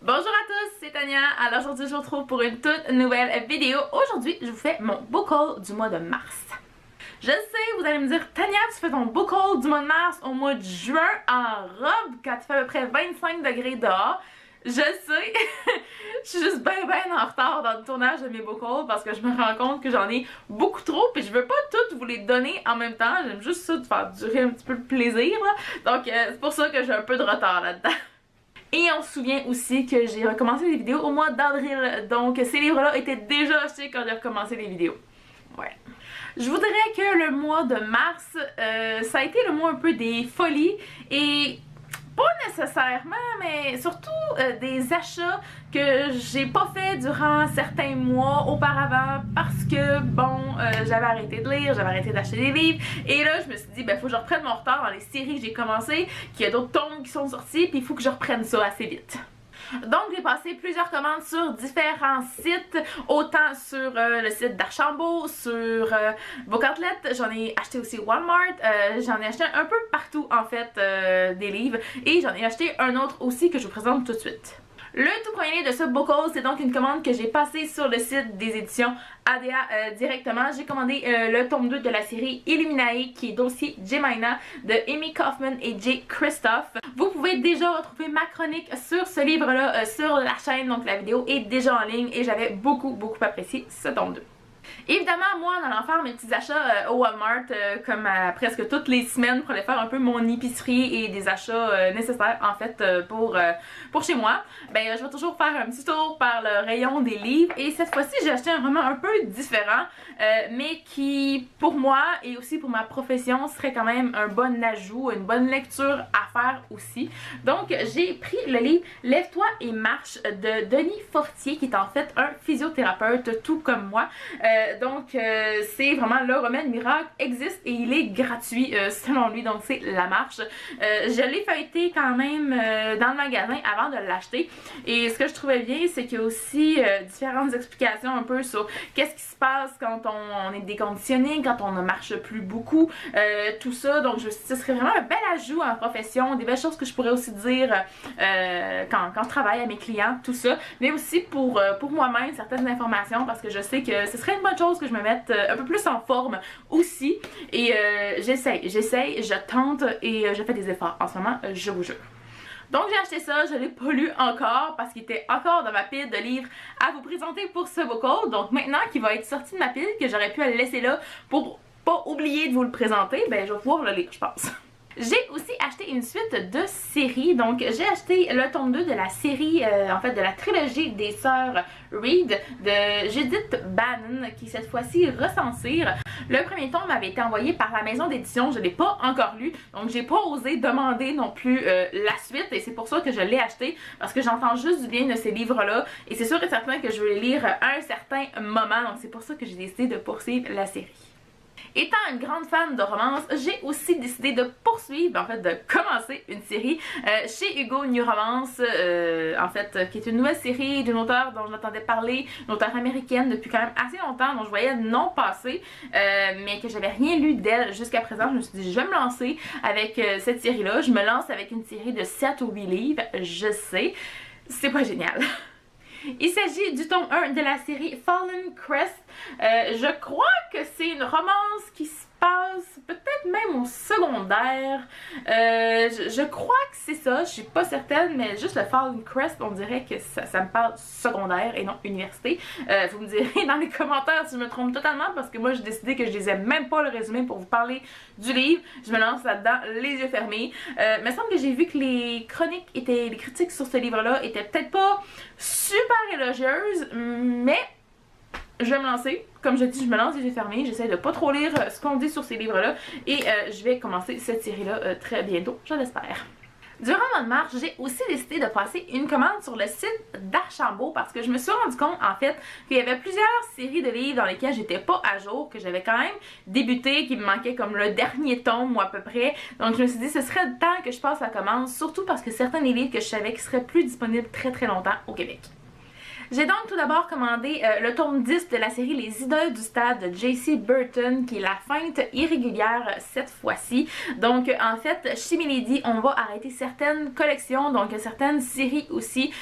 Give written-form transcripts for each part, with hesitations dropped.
Bonjour à tous, c'est Tania. Alors aujourd'hui je vous retrouve pour une toute nouvelle vidéo. Aujourd'hui je vous fais mon book haul du mois de mars. Je sais, vous allez me dire, Tania, tu fais ton book haul du mois de mars au mois de juin en robe quand il fait à peu près 25 degrés dehors. Je sais, je suis juste bien en retard dans le tournage de mes book hauls parce que je me rends compte que j'en ai beaucoup trop et je veux pas toutes vous les donner en même temps. J'aime juste ça de faire durer un petit peu le plaisir là. Donc c'est pour ça que j'ai un peu de retard là-dedans. Et on se souvient aussi que j'ai recommencé les vidéos au mois d'avril, donc ces livres-là étaient déjà achetés quand j'ai recommencé les vidéos. Ouais. Je voudrais que le mois de mars, ça a été le mois un peu des folies et pas nécessairement, mais surtout des achats que j'ai pas fait durant certains mois auparavant parce que bon, j'avais arrêté de lire, j'avais arrêté d'acheter des livres et là je me suis dit ben faut que je reprenne mon retard dans les séries que j'ai commencé, qu'il y a d'autres tomes qui sont sortis puis il faut que je reprenne ça assez vite. Donc j'ai passé plusieurs commandes sur différents sites, autant sur le site d'Archambault, sur Book Outlet, j'en ai acheté aussi Walmart, j'en ai acheté un peu partout en fait des livres et j'en ai acheté un autre aussi que je vous présente tout de suite. Le tout premier livre de ce book haul, c'est donc une commande que j'ai passée sur le site des éditions ADA directement. J'ai commandé le tome 2 de la série Illuminae qui est Dossier Jemina de Amy Kaufman et Jay Christoph. Vous pouvez déjà retrouver ma chronique sur ce livre-là sur la chaîne, donc la vidéo est déjà en ligne et j'avais beaucoup apprécié ce tome 2. Évidemment, moi, en allant faire mes petits achats au Walmart, comme à presque toutes les semaines, pour aller faire un peu mon épicerie et des achats nécessaires, en fait, pour chez moi, ben, je vais toujours faire un petit tour par le rayon des livres. Et cette fois-ci, j'ai acheté un roman un peu différent, mais qui, pour moi, et aussi pour ma profession, serait quand même un bon ajout, une bonne lecture à faire aussi. Donc, j'ai pris le livre Lève-toi et marche de Denis Fortier, qui est en fait un physiothérapeute, tout comme moi. Donc c'est vraiment le remède miracle existe et il est gratuit selon lui, donc c'est La Marche. Je l'ai feuilleté quand même dans le magasin avant de l'acheter et ce que je trouvais bien c'est qu'il y a aussi différentes explications un peu sur qu'est-ce qui se passe quand on est déconditionné, quand on ne marche plus beaucoup, tout ça. Donc ce serait vraiment un bel ajout en profession, des belles choses que je pourrais aussi dire quand je travaille à mes clients, tout ça, mais aussi pour moi-même certaines informations parce que je sais que ce serait une bonne chose que je me mette un peu plus en forme aussi et j'essaye, je tente et je fais des efforts en ce moment, je vous jure. Donc j'ai acheté ça, je l'ai pas lu encore parce qu'il était encore dans ma pile de livres à vous présenter pour ce book haul. Donc maintenant qu'il va être sorti de ma pile, que j'aurais pu le laisser là pour pas oublier de vous le présenter, ben je vais pouvoir le lire je pense. J'ai aussi acheté une suite de séries, donc j'ai acheté le tome 2 de la série, en fait de la trilogie des sœurs Reed de Judith Bannon qui cette fois-ci Recensirs. Le premier tome avait été envoyé par la maison d'édition, je ne l'ai pas encore lu, donc j'ai pas osé demander non plus la suite et c'est pour ça que je l'ai acheté parce que j'entends juste du bien de ces livres-là et c'est sûr et certain que je veux les lire à un certain moment, donc c'est pour ça que j'ai décidé de poursuivre la série. Étant une grande fan de romance, j'ai aussi décidé de poursuivre, en fait de commencer une série chez Hugo New Romance, en fait qui est une nouvelle série d'une auteure dont j'entendais parler, une auteure américaine depuis quand même assez longtemps, dont je voyais le nom passer, mais que j'avais rien lu d'elle jusqu'à présent. Je me suis dit je vais me lancer avec cette série-là, je me lance avec une série de 7 ou 8 livres, je sais, c'est pas génial. Il s'agit du tome 1 de la série Fallen Crest. Je crois que c'est une romance qui se passe peut-être même au secondaire. Je crois que c'est ça, je suis pas certaine, mais juste le Fallen Crest, on dirait que ça me parle secondaire et non université. Vous me direz dans les commentaires si je me trompe totalement parce que moi j'ai décidé que je lisais même pas le résumé pour vous parler du livre. Je me lance là-dedans les yeux fermés. Il me semble que j'ai vu que les critiques sur ce livre-là étaient peut-être pas super élogieuses, mais je vais me lancer. Comme je dis, je me lance les yeux fermés. J'essaie de pas trop lire ce qu'on dit sur ces livres-là. Et je vais commencer cette série-là très bientôt, je l'espère. Durant le mois de mars, j'ai aussi décidé de passer une commande sur le site d'Archambault parce que je me suis rendu compte en fait qu'il y avait plusieurs séries de livres dans lesquelles j'étais pas à jour, que j'avais quand même débuté, qu'il me manquait comme le dernier tome ou à peu près. Donc je me suis dit ce serait le temps que je passe la commande, surtout parce que certains des livres que je savais qui seraient plus disponibles très longtemps au Québec. J'ai donc tout d'abord commandé le tome 10 de la série Les Idoles du Stade de J.C. Burton, qui est la feinte irrégulière cette fois-ci. Donc en fait, chez Milady, on va arrêter certaines collections, donc certaines séries aussi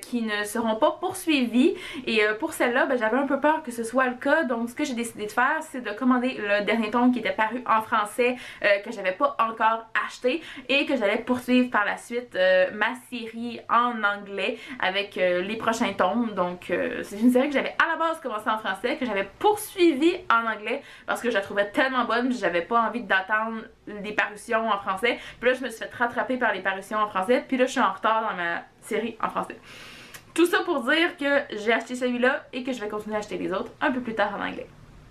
qui ne seront pas poursuivies. Et pour celle-là, ben, j'avais un peu peur que ce soit le cas. Donc ce que j'ai décidé de faire, c'est de commander le dernier tome qui était paru en français, que j'avais pas encore acheté, et que j'allais poursuivre par la suite ma série en anglais avec les prochains tomes. Donc c'est une série que j'avais à la base commencé en français, que j'avais poursuivi en anglais parce que je la trouvais tellement bonne, j'avais pas envie d'attendre des parutions en français. Puis là je me suis fait rattraper par les parutions en français, puis là je suis en retard dans ma série en français. Tout ça pour dire que j'ai acheté celui-là et que je vais continuer à acheter les autres un peu plus tard en anglais.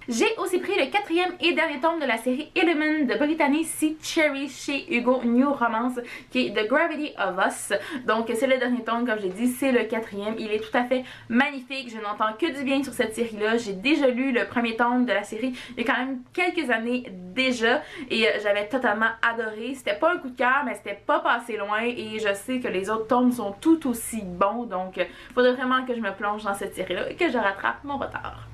J'ai aussi pris le 4e et dernier tome de la série Element de Brittany C. Cherry chez Hugo New Romance, qui est The Gravity of Us. Donc c'est le dernier tome, comme j'ai dit, c'est le 4e. Il est tout à fait magnifique, je n'entends que du bien sur cette série-là. J'ai déjà lu le premier tome de la série il y a quand même quelques années déjà, et j'avais totalement adoré. C'était pas un coup de cœur, mais c'était pas passé loin, et je sais que les autres tomes sont tout aussi bons, donc il faudrait vraiment que je me plonge dans cette série-là et que je rattrape mon retard.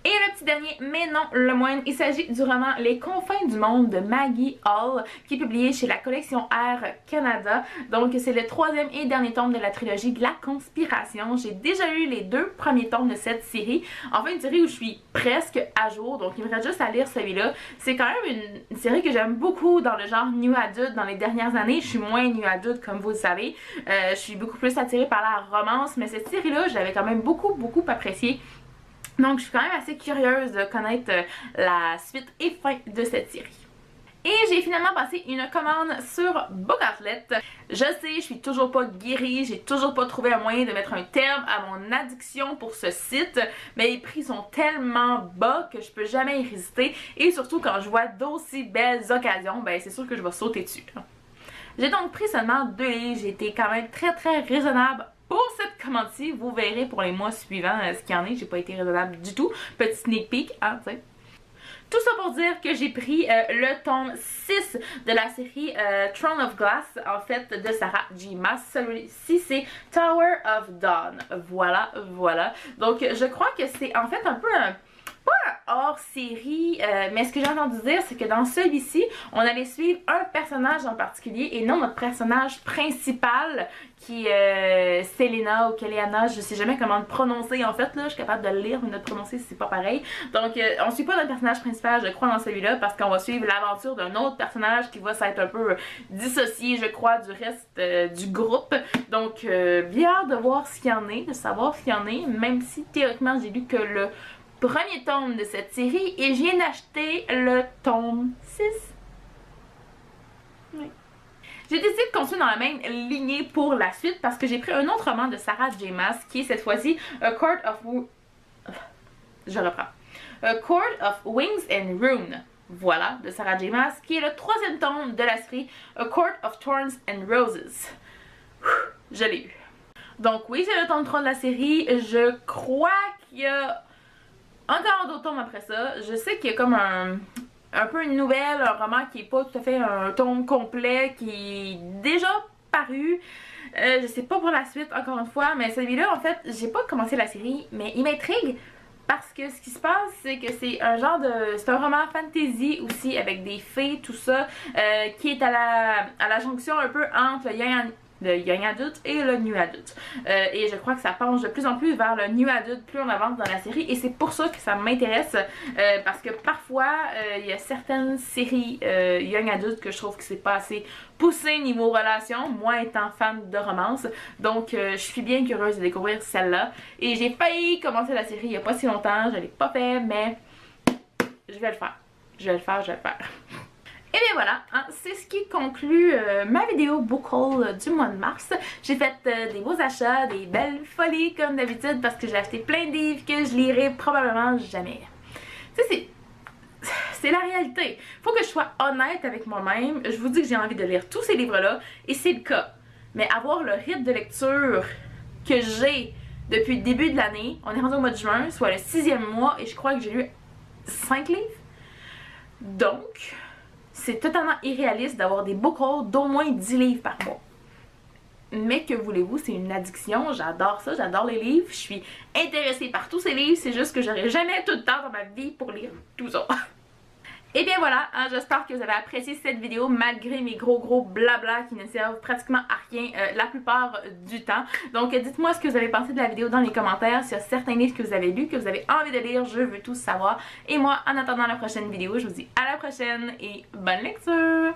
Et le petit dernier, mais non le moindre, il s'agit du roman Les Confins du Monde de Maggie Hall, qui est publié chez la collection R Canada. Donc c'est le 3e et dernier tome de la trilogie de la conspiration. J'ai déjà lu les 2 premiers tomes de cette série. Enfin, une série où je suis presque à jour, donc il me reste juste à lire celui-là. C'est quand même une série que j'aime beaucoup dans le genre New Adult dans les dernières années. Je suis moins New Adult comme vous le savez. Je suis beaucoup plus attirée par la romance, mais cette série-là, je l'avais quand même beaucoup appréciée. Donc je suis quand même assez curieuse de connaître la suite et fin de cette série. Et j'ai finalement passé une commande sur Book Outlet. Je sais, je suis toujours pas guérie, j'ai toujours pas trouvé un moyen de mettre un terme à mon addiction pour ce site, mais les prix sont tellement bas que je peux jamais y résister, et surtout quand je vois d'aussi belles occasions, ben c'est sûr que je vais sauter dessus. J'ai donc pris seulement 2 livres, j'ai été quand même très raisonnable pour cette commande-ci. Vous verrez pour les mois suivants ce qu'il y en est. J'ai pas été raisonnable du tout. Petit sneak peek, hein, tu sais. Tout ça pour dire que j'ai pris le tome 6 de la série Throne of Glass, en fait, de Sarah J. Maas. Celui-ci, c'est Tower of Dawn. Voilà. Donc, je crois que c'est en fait un peu un... pas un hors-série, mais ce que j'ai entendu dire, c'est que dans celui-ci, on allait suivre un personnage en particulier et non notre personnage principal qui est Selena ou Keleana, je sais jamais comment le prononcer en fait, là, je suis capable de le lire mais de le prononcer c'est pas pareil. Donc on suit pas notre personnage principal, je crois, dans celui-là, parce qu'on va suivre l'aventure d'un autre personnage qui va s'être un peu dissocié, je crois, du reste du groupe. Donc bien hâte de voir ce qu'il y en est, de savoir ce qu'il y en est, même si théoriquement j'ai lu que le premier tome de cette série et je viens d'acheter le tome 6. Oui. J'ai décidé de continuer dans la même lignée pour la suite parce que j'ai pris un autre roman de Sarah J. Maas qui est cette fois-ci A Court of Wings and Runes. Voilà, de Sarah J. Maas, qui est le 3e tome de la série A Court of Thorns and Roses. Je l'ai eu. Donc oui, c'est le tome 3 de la série. Je crois qu'il y a encore d'autres tomes après ça. Je sais qu'il y a comme un peu une nouvelle, un roman qui est pas tout à fait un tome complet, qui est déjà paru. Je sais pas pour la suite, encore une fois, mais celui-là, en fait, j'ai pas commencé la série, mais il m'intrigue parce que ce qui se passe, c'est que c'est un genre de... c'est un roman fantasy aussi, avec des fées, tout ça, qui est à la jonction un peu entre le young adult et le new adult. Et je crois que ça penche de plus en plus vers le new adult plus on avance dans la série, et c'est pour ça que ça m'intéresse, parce que parfois il y a certaines séries young adult que je trouve que c'est pas assez poussé niveau relation, moi étant fan de romance. Donc je suis bien curieuse de découvrir celle-là, et j'ai failli commencer la série il y a pas si longtemps, je l'ai pas fait, mais je vais le faire. Et bien voilà, hein, c'est ce qui conclut ma vidéo book haul du mois de mars. J'ai fait des beaux achats, des belles folies comme d'habitude, parce que j'ai acheté plein de livres que je lirai probablement jamais. Tu sais, c'est la réalité. Faut que je sois honnête avec moi-même. Je vous dis que j'ai envie de lire tous ces livres-là, et c'est le cas. Mais avoir le rythme de lecture que j'ai depuis le début de l'année, on est rendu au mois de juin, soit le 6e mois, et je crois que j'ai lu 5 livres. Donc... c'est totalement irréaliste d'avoir des book hauls d'au moins 10 livres par mois. mais que voulez-vous, c'est une addiction, j'adore ça, j'adore les livres, je suis intéressée par tous ces livres, c'est juste que j'aurai jamais tout le temps dans ma vie pour lire tout ça. Et bien voilà, hein, j'espère que vous avez apprécié cette vidéo malgré mes gros blabla qui ne servent pratiquement à rien la plupart du temps. Donc dites-moi ce que vous avez pensé de la vidéo dans les commentaires, s'il y a certains livres que vous avez lus, que vous avez envie de lire, je veux tout savoir. Et moi, en attendant la prochaine vidéo, je vous dis à la prochaine et bonne lecture!